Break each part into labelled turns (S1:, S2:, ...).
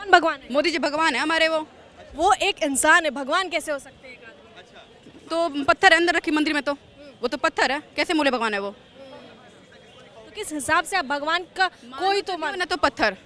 S1: कौन भगवान है?
S2: मोदी जी भगवान है हमारे
S1: वो एक इंसान है, भगवान कैसे हो सकते हैं एक आदमी?
S2: तो पत्थर है अंदर रखी मंदिर में, तो वो तो पत्थर है, कैसे मोले भगवान है वो?
S1: तो किस हिसाब से आप भगवान का कोई तो मान
S2: ना तो पत्थर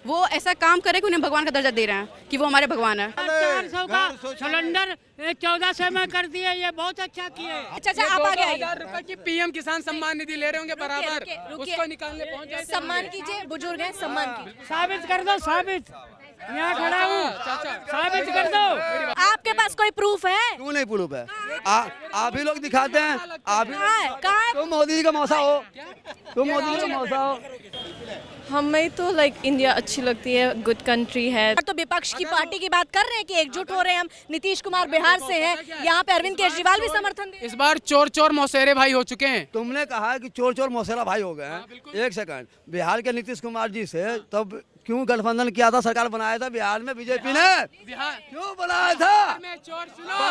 S2: वो ऐसा काम करे कि उन्हें भगवान का दर्जा दे रहे हैं कि वो हमारे भगवान है।
S3: 400 का सिलेंडर 1400 में कर दिए, ये बहुत अच्छा किए।
S1: अच्छा आप आगे आइए।
S4: 2000 रुपए की पीएम किसान सम्मान निधि ले रहे होंगे बराबर,
S1: रुकिए।
S4: उसको निकालने पहुंच जाए।
S1: सम्मान कीजिए, बुजुर्ग हैं, सम्मान कीजिए।
S3: साबित कर दो, साबित, यहाँ खड़ा हूँ, साबित कर दो।
S1: आपके पास कोई प्रूफ है?
S5: क्यों नहीं प्रूफ है? आप ही लोग दिखाते हैं। आप ही
S1: कहाँ है?
S5: तुम मोदी जी का मौसा हो, तुम मोदी जी का मौसा हो।
S6: हमें तो इंडिया अच्छी लगती है, गुड कंट्री है।
S1: तो विपक्ष की पार्टी की बात कर रहे हैं कि एकजुट हो रहे हैं हम। नीतीश कुमार बिहार से हैं, यहाँ पे अरविंद केजरीवाल भी समर्थन दे।
S4: इस बार चोर चोर मौसेरे भाई हो चुके हैं।
S5: तुमने कहा कि चोर चोर मौसेरा भाई हो गए हैं। एक सेकंड, बिहार के नीतीश कुमार जी से तब क्यों गठबंधन किया था, सरकार बनाया था बिहार में बीजेपी ने?
S4: बिहार
S5: क्यों बनाया था?
S4: में चोर सुनो,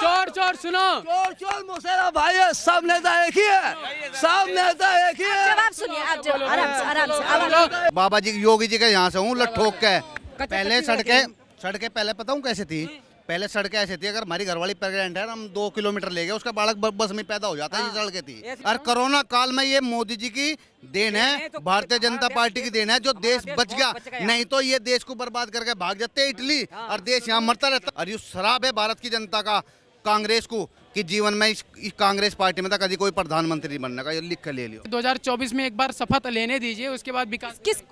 S4: चोर चोर सुनो,
S5: चोर चोर मौसेरा भाई है, सब नेता एक ही है, सब नेता एक ही है।
S1: जवाब सुनिए आप, जवाब आराम से आराम से।
S7: बाबा जी योगी जी के यहाँ से हूँ लठोक के। पहले सड़कें पहले पता हूँ कैसे थी? पहले सड़कें ऐसे थी, अगर हमारी घरवाली प्रेग्नेंट है, हम 2 किलोमीटर ले गए, उसका बालक बस में पैदा हो जाता है। ये सड़कें थी। और कोरोना काल में ये मोदी जी की देन है, भारतीय जनता पार्टी की देन है, जो देश बच गया। नहीं तो ये देश को बर्बाद करके भाग जाते इटली, और देश यहाँ मरता रहता। और ये शराब है भारत की जनता का, कांग्रेस को, कि जीवन में इस कांग्रेस पार्टी में था कभी कोई प्रधानमंत्री बनने का। ये लिख कर ले लियो।
S4: 2024 में एक बार शपथ लेने दीजिए, उसके बाद विकास।
S1: किस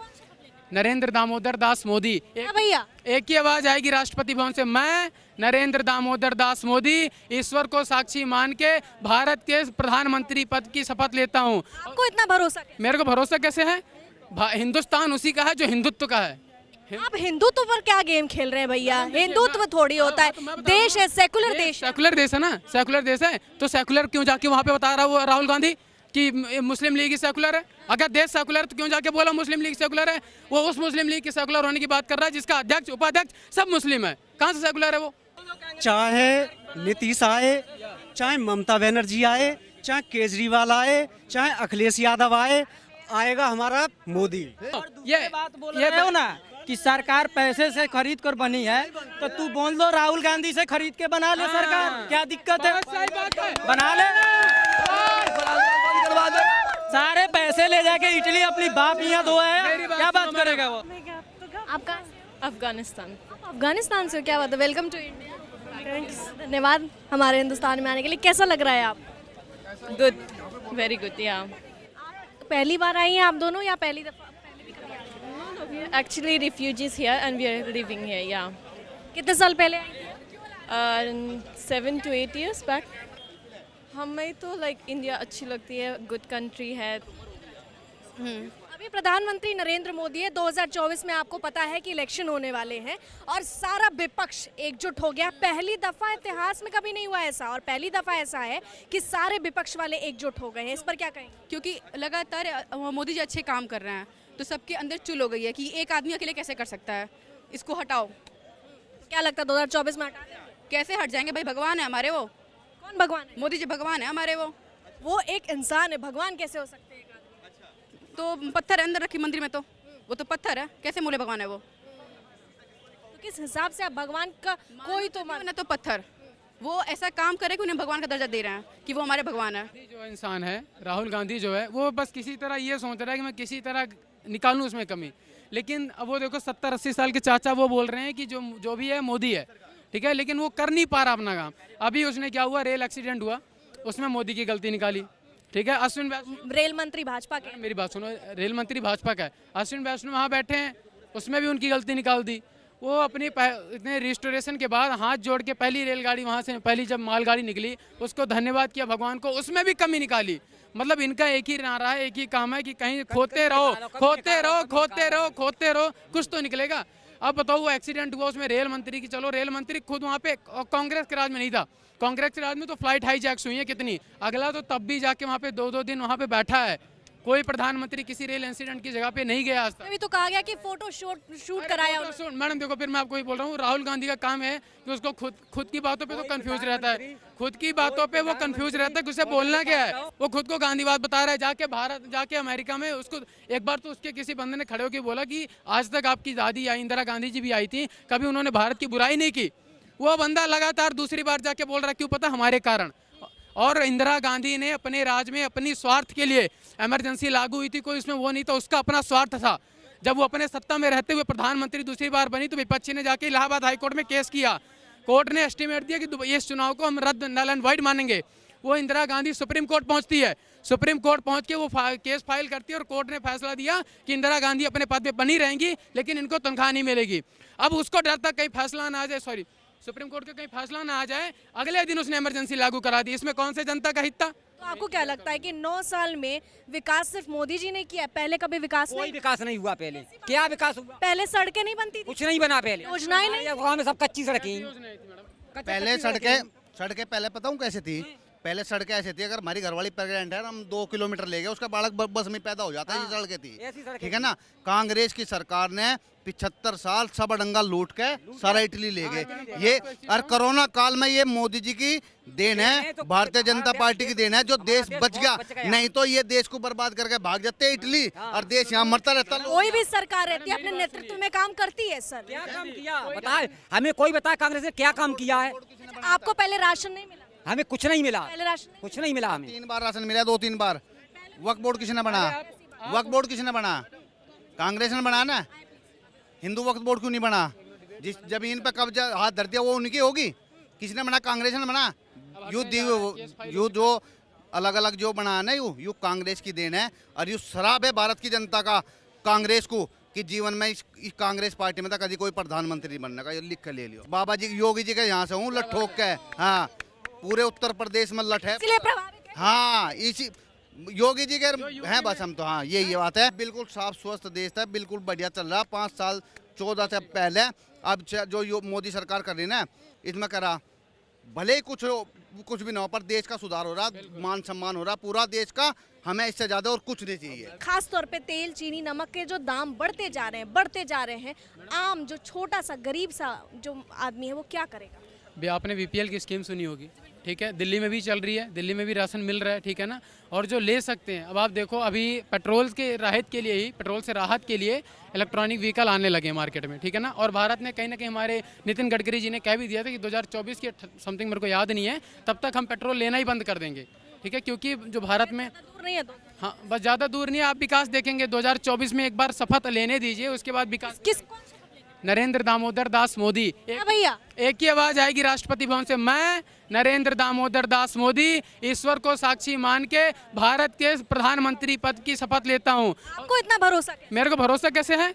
S4: नरेंद्र दामोदर दास मोदी,
S1: भैया
S4: एक ही आवाज आएगी राष्ट्रपति भवन से, मैं नरेंद्र दामोदर दास मोदी ईश्वर को साक्षी मान के भारत के प्रधानमंत्री पद की शपथ लेता हूँ।
S1: आपको इतना भरोसा कैसे?
S4: मेरे को भरोसा कैसे है? हिंदुस्तान उसी का है जो हिंदुत्व का है।
S1: आप हिंदुत्व पर क्या गेम खेल रहे हैं भैया? हिंदुत्व थोड़ी होता है, देश है, सेकुलर देश है।
S4: सेकुलर देश है ना, सेकुलर देश है, तो सेकुलर क्यों जाके वहाँ पे बता रहा वो राहुल गांधी कि मुस्लिम लीग ही सेकुलर है? अगर देश सेकुलर है तो क्यों जाके बोला मुस्लिम लीग सेकुलर है? वो उस मुस्लिम लीग के सेकुलर होने की बात कर रहा है जिसका अध्यक्ष उपाध्यक्ष सब मुस्लिम है। कहाँ से सेकुलर है वो?
S8: चाहे नीतीश आए, चाहे ममता बनर्जी आए, चाहे केजरीवाल आए, चाहे अखिलेश यादव आए, आएगा हमारा मोदी।
S4: ये
S8: बात बोल रहे हो ना कि सरकार पैसे से खरीद कर बनी है, तो तू बोल दो राहुल गांधी से खरीद के बना ले सरकार, क्या दिक्कत है?
S4: सही बात है,
S8: बना ले। सारे पैसे ले जाके इटली अपनी बाप यहाँ धोआ है, क्या बात करेगा वो?
S1: आपका
S6: अफगानिस्तान।
S1: अफगानिस्तान से हो? क्या बात है, वेलकम टू इंडिया। धन्यवाद हमारे हिंदुस्तान में आने के लिए। कैसा लग रहा है आप?
S6: Good, very good. या
S1: पहली बार आई हैं आप दोनों या पहली दफा?
S6: Actually refugees here and we are living here. या
S1: कितने साल पहले आई थी?
S6: 7 to 8 years बैक। हमें तो इंडिया अच्छी लगती है, गुड कंट्री है।
S1: अभी प्रधानमंत्री नरेंद्र मोदी है। 2024 में आपको पता है कि इलेक्शन होने वाले हैं और सारा विपक्ष एकजुट हो गया। पहली दफा इतिहास में कभी नहीं हुआ ऐसा, और पहली दफा ऐसा है कि सारे विपक्ष वाले एकजुट हो गए हैं। इस पर क्या कहेंगे?
S2: क्योंकि लगातार मोदी जी अच्छे काम कर रहे हैं, तो सबके अंदर चुल हो गई है कि एक आदमी अकेले कैसे कर सकता है, इसको हटाओ।
S1: क्या लगता है 2024 में हटा दें?
S2: कैसे हट जाएंगे भाई, भगवान है हमारे वो।
S1: कौन भगवान है?
S2: मोदी जी भगवान है हमारे
S1: वो एक इंसान है, भगवान कैसे हो सकते हैं एक आदमी?
S2: तो पत्थर है अंदर रखी मंदिर में, तो वो तो पत्थर है, कैसे मोले भगवान है वो?
S1: तो किस हिसाब से आप भगवान का कोई तो मान?
S2: ना तो पत्थर वो ऐसा काम करे कि उन्हें भगवान का दर्जा दे रहे हैं कि वो हमारे भगवान है।
S4: जो इंसान है राहुल गांधी जो है वो बस किसी तरह ये सोच रहा है कि मैं किसी तरह निकालूं उसमें कमी। लेकिन अब वो देखो 70-80 साल के चाचा वो बोल रहे हैं कि जो भी है मोदी है, ठीक है, लेकिन वो कर नहीं पा रहा अपना काम। अभी उसने क्या हुआ, रेल एक्सीडेंट हुआ, उसमें मोदी की गलती निकाली, ठीक है। अश्विन वैष्णव,
S1: रेल मंत्री भाजपा के,
S4: मेरी बात सुनो, रेल मंत्री भाजपा का है, अश्विन वैष्णव वहाँ बैठे हैं, उसमें भी उनकी गलती निकाल दी। वो अपनी इतने रिस्टोरेशन के बाद हाथ जोड़ के पहली रेलगाड़ी वहाँ से, पहली जब मालगाड़ी निकली उसको धन्यवाद किया भगवान को, उसमें भी कमी निकाली। मतलब इनका एक ही नारा है, एक ही काम है कि कहीं खोते रहो खोते रहो खोते रहो खोते रहो, कुछ तो निकलेगा। अब बताओ वो एक्सीडेंट हुआ उसमें रेल मंत्री की, चलो रेल मंत्री खुद वहाँ पे कांग्रेस के राज में नहीं था, कांग्रेस के राज में तो फ्लाइट हाईजैक्स हुई है कितनी, अगला तो तब भी जाके वहाँ पे 2-2 दिन वहाँ पे बैठा है, कोई प्रधानमंत्री किसी रेल इंसिडेंट की जगह पे नहीं गया आज तक।
S1: अभी तो कहा गया कि फोटो शूट कराया उन्होंने।
S4: मैडम देखो, फिर मैं आपको ही बोल रहा हूँ, राहुल गांधी का काम है कि उसको खुद की बातों पे तो कंफ्यूज रहता है, खुद की बातों पे वो कंफ्यूज रहता है कि उसे बोलना क्या है। वो खुद को गांधीवाद बता रहा है, जाके भारत जाके अमेरिका में उसको एक बार तो उसके किसी बंदे ने खड़े होकर बोला कि आज तक आपकी दादी या इंदिरा गांधी जी भी आई थी, कभी उन्होंने भारत की बुराई नहीं की। वो बंदा लगातार दूसरी बार जाके बोल रहा है, क्यों पता, हमारे कारण। और इंदिरा गांधी ने अपने राज में अपनी स्वार्थ के लिए इमरजेंसी लागू हुई थी, कोई उसमें वो नहीं था, उसका अपना स्वार्थ था। जब वो अपने सत्ता में रहते हुए प्रधानमंत्री दूसरी बार बनी तो विपक्षी ने जाके इलाहाबाद हाईकोर्ट में केस किया। कोर्ट ने एस्टीमेट दिया कि इस चुनाव को हम रद्द, नल एंड वाइड मानेंगे। वो इंदिरा गांधी सुप्रीम कोर्ट पहुंचती है, सुप्रीम कोर्ट पहुंच के वो केस फाइल करती है और कोर्ट ने फैसला दिया कि इंदिरा गांधी अपने पद पे बनी रहेंगी, लेकिन इनको तनख्वाह नहीं मिलेगी। अब उसको डर था कहीं फैसला ना आ जाए, सॉरी, सुप्रीम कोर्ट का कहीं फैसला ना आ जाए, अगले दिन उसने इमरजेंसी लागू करा दी। इसमें कौन से जनता का हित था?
S1: तो आपको क्या लगता है कि 9 साल में विकास सिर्फ मोदी जी ने किया, पहले कभी विकास
S9: कोई
S1: नहीं?
S9: विकास नहीं हुआ पहले। क्या विकास हुआ?
S1: पहले सड़कें नहीं बनती थी,
S9: कुछ नहीं बना पहले।
S1: योजनाएं नहीं।
S9: गाँव में सब कच्ची सड़कें।
S7: पहले सड़कें पहले पता हूँ कैसे थी? पहले सड़कें ऐसी थी, अगर हमारी घरवाली प्रेग्नेंट है, हम 2 किलोमीटर ले गए, उसका बालक बस में पैदा हो जाता है। ये सड़कें थी, ठीक है ना। कांग्रेस की सरकार ने 75 साल सब डंगा लूट के सारा इटली ले गए। ये और कोरोना काल में ये मोदी जी की देन है, भारतीय जनता पार्टी की देन है, जो देश बच गया। नहीं तो ये देश को बर्बाद करके भाग जाते इटली, और देश यहाँ मरता रहता।
S1: कोई भी सरकार रहती है अपने नेतृत्व में काम करती है सर।
S9: क्या काम किया बताए हमें, कोई बताए कांग्रेस ने क्या काम किया है?
S1: आपको पहले राशन नहीं मिला?
S9: हमें कुछ नहीं मिला,
S1: पहले राशन नहीं
S9: कुछ नहीं मिला हमें।
S7: 3 बार राशन मिला, 2-3 बार। वक्फ बोर्ड किसने बना? वक्फ बोर्ड किसने बना? कांग्रेस ने बना ना। हिंदू वक्फ बोर्ड क्यों नहीं बना? जिस जमीन पर कब्जा हाथ धर दिया वो उनकी होगी। किसने बना? कांग्रेस ने बना। युद्ध जो अलग अलग जो बना है ना, यू कांग्रेस की देन है। और यू शराब है भारत की जनता का कांग्रेस को कि जीवन में इस कांग्रेस पार्टी में कभी कोई प्रधानमंत्री बनने का। ये लिख कर ले लियो। बाबा जी योगी जी के यहाँ से हूँ, लठ ठोक के। हाँ, पूरे उत्तर प्रदेश में लठ है।
S1: इसलिए प्रभावित है।
S7: हाँ, इसी योगी जी के हैं बस हम तो। हाँ, यही बात है। बिल्कुल साफ स्वस्थ देश है, बिल्कुल बढ़िया चल रहा। 5 साल 14 से पहले अब जो मोदी सरकार कर रही है ना, इसमें करा भले ही कुछ भी ना हो, पर देश का सुधार हो रहा, मान सम्मान हो रहा पूरा देश का। हमें इससे ज्यादा और कुछ नहीं चाहिए।
S1: खास तौर पे तेल, चीनी, नमक के जो दाम बढ़ते जा रहे हैं, आम जो छोटा सा गरीब सा जो आदमी है वो क्या करेगा?
S4: भी आपने बीपीएल की स्कीम सुनी होगी, ठीक है, दिल्ली में भी चल रही है, दिल्ली में भी राशन मिल रहा है, ठीक है ना। और जो ले सकते हैं, अब आप देखो अभी पेट्रोल के राहत के लिए ही, पेट्रोल से राहत के लिए इलेक्ट्रॉनिक व्हीकल आने लगे मार्केट में, ठीक है ना। और भारत ने कहीं ना कहीं, हमारे नितिन गडकरी जी ने कह भी दिया था कि 2024 के समथिंग, मेरे को याद नहीं है, तब तक हम पेट्रोल लेना ही बंद कर देंगे, ठीक है। क्योंकि जो भारत में
S1: दूर नहीं है तो
S4: हाँ, बस ज़्यादा दूर नहीं है, आप विकास देखेंगे। 2024 में एक बार शपथ लेने दीजिए, उसके बाद विकास।
S1: किसको?
S4: नरेंद्र दामोदर दास मोदी।
S1: भैया
S4: एक ही आवाज आएगी राष्ट्रपति भवन से, मैं नरेंद्र दामोदर दास मोदी ईश्वर को साक्षी मान के भारत के प्रधानमंत्री पद की शपथ लेता हूँ।
S1: आपको इतना भरोसा कैसे?
S4: मेरे को भरोसा कैसे है?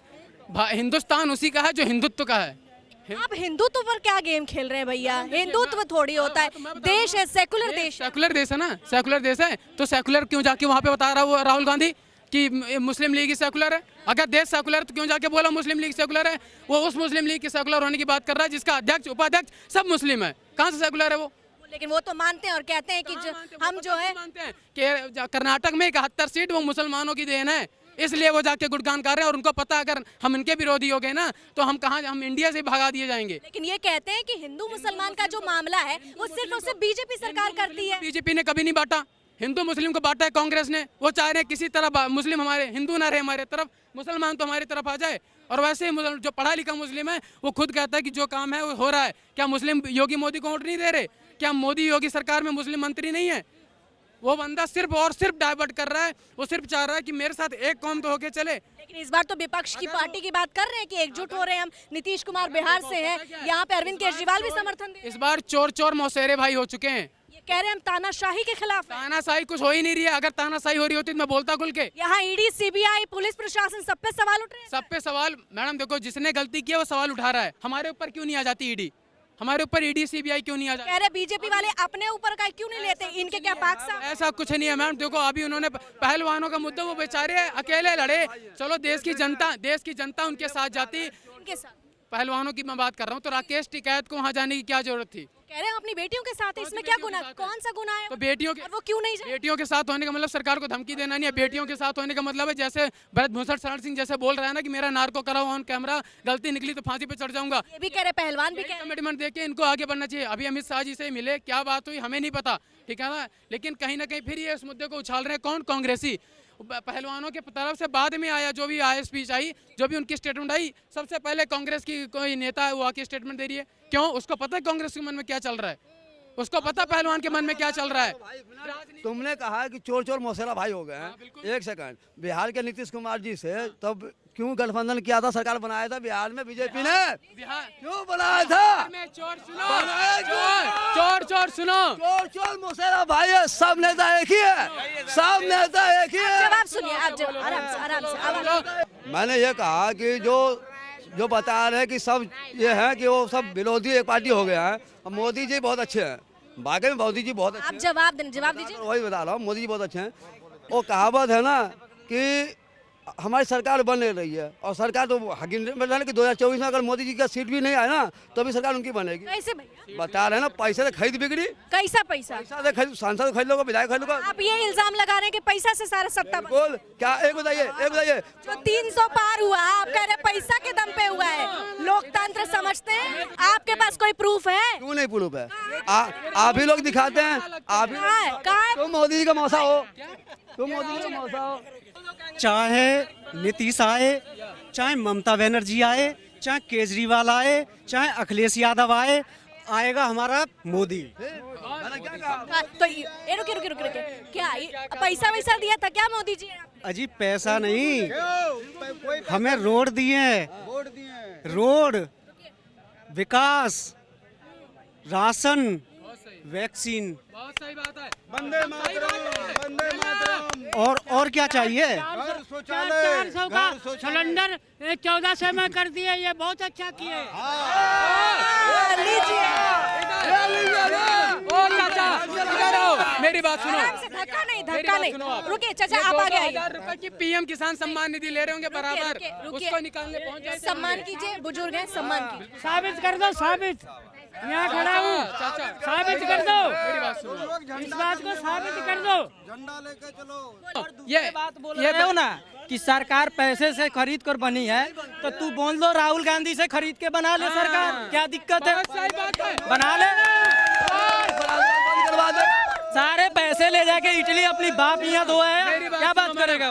S4: हिंदुस्तान उसी का है जो हिंदुत्व का है।
S1: आप हिंदुत्व पर क्या गेम खेल रहे हैं भैया? हिंदुत्व थोड़ी होता है, देश है, सेकुलर देश है।
S4: सेकुलर देश है ना, सेकुलर देश है तो सेकुलर क्यों जाके वहाँ पे बता रहा वो राहुल गांधी कि मुस्लिम लीग ही सेकुलर है? अगर देश सेकुलर है तो क्यों जाके बोला मुस्लिम लीग सेकुलर है? वो उस मुस्लिम लीग के सेकुलर होने की बात कर रहा है जिसका अध्यक्ष, उपाध्यक्ष सब मुस्लिम है। कहाँ से सेकुलर है वो?
S1: लेकिन वो तो मानते हैं और कहते हैं कि हम जो है
S4: मानते हैं कि कर्नाटक में 71 सीट वो मुसलमानों की देन है, इसलिए वो जाके गुणगान कर रहे हैं। और उनको पता अगर हम इनके विरोधी हो गए ना तो हम इंडिया से भगा दिए जाएंगे।
S1: लेकिन ये कहते हैं कि हिंदू मुसलमान का जो मामला है वो सिर्फ और सिर्फ बीजेपी सरकार करती है।
S4: बीजेपी ने कभी नहीं बांटा, हिंदू मुस्लिम को बांटा है कांग्रेस ने। वो चाह रहे हैं किसी तरह मुस्लिम हमारे, हिंदू ना रहे हमारे तरफ, मुसलमान तो हमारी तरफ आ जाए। और वैसे ही जो पढ़ा लिखा मुस्लिम है वो खुद कहता है कि जो काम है वो हो रहा है। क्या मुस्लिम योगी मोदी को वोट नहीं दे रहे? क्या मोदी योगी सरकार में मुस्लिम मंत्री नहीं है? वो बंदा सिर्फ और सिर्फ डाइवर्ट कर रहा है। वो सिर्फ चाह रहा है कि मेरे साथ एक कौम तो होके चले।
S1: लेकिन इस बार तो विपक्ष की पार्टी की बात कर रहे हैं कि एकजुट हो रहे हैं हम। नीतीश कुमार बिहार से हैं, यहाँ पे अरविंद केजरीवाल भी समर्थन दे।
S4: इस बार चोर चोर मौसेरे भाई हो चुके हैं।
S1: ये कह रहे हैं हम तानाशाही के खिलाफ हैं।
S4: तानाशाही कुछ हो ही नहीं रही है। अगर तानाशाही हो रही होती तो मैं बोलता खुल के।
S1: यहाँ ईडी, सीबीआई, पुलिस प्रशासन सब पे सवाल उठ रहे हैं।
S4: सब पे सवाल। मैडम देखो, जिसने गलती की है वो सवाल उठा रहा है। हमारे ऊपर क्यों नहीं आ जाती ईडी? हमारे ऊपर ईडी सीबीआई क्यों नहीं आ जाती?
S1: कह रहे बीजेपी वाले अपने ऊपर का क्यों नहीं लेते? इनके क्या पाक साहब?
S4: ऐसा कुछ नहीं है मैम। देखो अभी उन्होंने पहलवानों का मुद्दा, वो बेचारे अकेले लड़े। चलो देश की जनता उनके साथ जाती।
S1: उनके साथ
S4: पहलवानों की मैं बात कर रहा हूँ, तो राकेश टिकैत को वहाँ जाने की क्या जरूरत थी?
S1: कह रहे हैं अपनी बेटियों के साथ है, इसमें क्या गुनाह, कौन सा गुनाह है?
S4: तो बेटियों के
S1: और वो क्यों नहीं जाए?
S4: बेटियों के साथ होने का मतलब सरकार को धमकी देना नहीं है। बेटियों के साथ होने का मतलब है जैसे भरत भूषण शरण सिंह जैसे बोल रहा है ना कि मेरा नार्को करा ऑन कैमरा, गलती निकली तो फांसी पे चढ़ जाऊंगा।
S1: ये भी कह रहे, पहलवान भी कह रहे हैं।
S4: कमिटमेंट देके इनको आगे बढ़ना चाहिए। अभी अमित शाह जी से मिले, क्या बात हुई हमें नहीं पता, ठीक है ना, लेकिन कहीं ना कहीं फिर ये इस मुद्दे को उछाल रहे हैं। कौन? कांग्रेसी। पहलवानों के तरफ से बाद में आया, जो भी आया स्पीच आई, जो भी उनकी स्टेटमेंट आई, सबसे पहले कांग्रेस की कोई नेता है वो आके स्टेटमेंट दे रही है। क्यों? उसको पता है कांग्रेस के मन में क्या चल रहा है, उसको पता पहलवान के मन में क्या चल रहा है।
S5: तुमने कहा कि चोर चोर मौसेला भाई हो गए हैं। एक सेकंड, बिहार के नीतीश कुमार जी से तब क्यों गठबंधन किया था, सरकार बनाया था बिहार में बीजेपी ने, क्यों बनाया था?
S4: चोर सुनो, चोर चोर सुनो,
S5: चोर चोर मौसेला भाई है, सब नेता एक ही है, सब नेता एक ही है।
S1: जवाब सुनिए आप, आराम से आवाज।
S5: मैंने ये कहा कि जो बता रहे हैं कि सब ये है कि वो सब विरोधी एक पार्टी हो गया है, और मोदी जी बहुत अच्छे हैं, वाकई में मोदी जी बहुत अच्छे
S1: आप
S5: हैं।
S1: जवाब दीजिए।
S5: वही बता रहा हूँ, मोदी जी बहुत अच्छे हैं। वो कहावत है ना कि हमारी सरकार बन रही है, और सरकार तो हकीकत में कि 2024 में अगर मोदी जी का सीट भी नहीं आया ना तो भी सरकार उनकी बनेगी।
S1: कैसे भैया?
S5: बता रहे हैं ना, पैसे से खरीद बिगड़ी,
S1: कैसा पैसा?
S5: पैसा से खरीद, सांसद खरीद लोगे, विधायक खरीद लोगे।
S1: आप ये इल्जाम लगा रहे हैं कि पैसा से सारा सत्ता बना।
S5: बोल क्या? एक बताइए
S1: जो 300 पार हुआ, आप कह रहे हैं पैसा के दम पे हुआ है। लोकतंत्र समझते हैं? आपके पास कोई प्रूफ है?
S5: क्यों नहीं प्रूफ है? आप ही लोग दिखाते हैं, आप ही
S1: कहाँ है?
S5: तुम मोदी जी का मौसा हो, तुम मोदी जी का मौसा हो।
S8: चाहे नीतीश आए, चाहे ममता बनर्जी आए, चाहे केजरीवाल आए, चाहे अखिलेश यादव आए, आएगा हमारा मोदी।
S1: हाँ, तो ये रुके क्या पैसा वैसा दिया था क्या मोदी जी?
S8: अजी पैसा नहीं, हमें रोड दिए हैं, रोड, विकास, राशन, वैक्सीन,
S4: बहुत सही बात है।
S8: और क्या चाहिए?
S3: 400 का सिलेंडर 1400 में कर दिए, ये बहुत अच्छा किए।
S4: मेरी बात सुनो,
S1: धक्का नहीं
S4: मेरी बात सुनो आप।
S1: रुकिए चाचा, आप आगे आइए।
S4: 2000 रुपए की पीएम किसान सम्मान निधि ले रहे होंगे बराबर,
S1: रुकिए।
S4: उसको निकालने पहुंच जाते
S1: सम्मान कीजिए, बुजुर्ग हैं, सम्मान कीजिए।
S3: साबित कर दो, साबित, यहाँ खड़ा हूँ,
S4: चाचा
S3: साबित कर दो,
S4: मेरी बात सुनो।
S3: इस बात को साबित कर दो।
S4: ये
S9: बात बोल रहे हो ना कि सरकार पैसे से खरीद कर बनी है, तो तू बोल दो राहुल गांधी से खरीद के बना ले सरकार, क्या दिक्कत है?
S4: सही बात है,
S9: बना ले, सारे पैसे ले जाके इटली अपनी बाप यहाँ दो है, क्या बात करेगा वो?